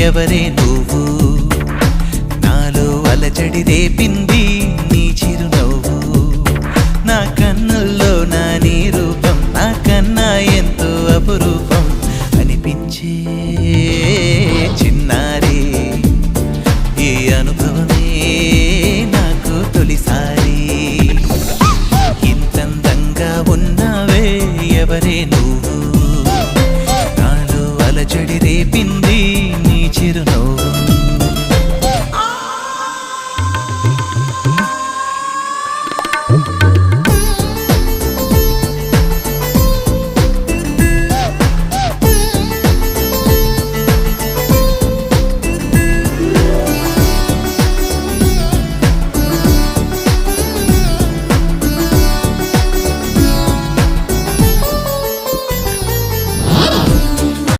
ఎవరే నువ్వు నాలో అలజడి రేపింది నీ చిరునవ్వు నా కన్నుల్లో నా నీ రూపం నా కన్నా ఎంతో అపురూపం అనిపించే చిన్నారి ఈ అనుభవమే నాకు తొలిసారి ఇంతందంగా ఉన్నావే ఎవరే నువ్వు నాలో అలజడి రేపింది నీ చిరునవ్వు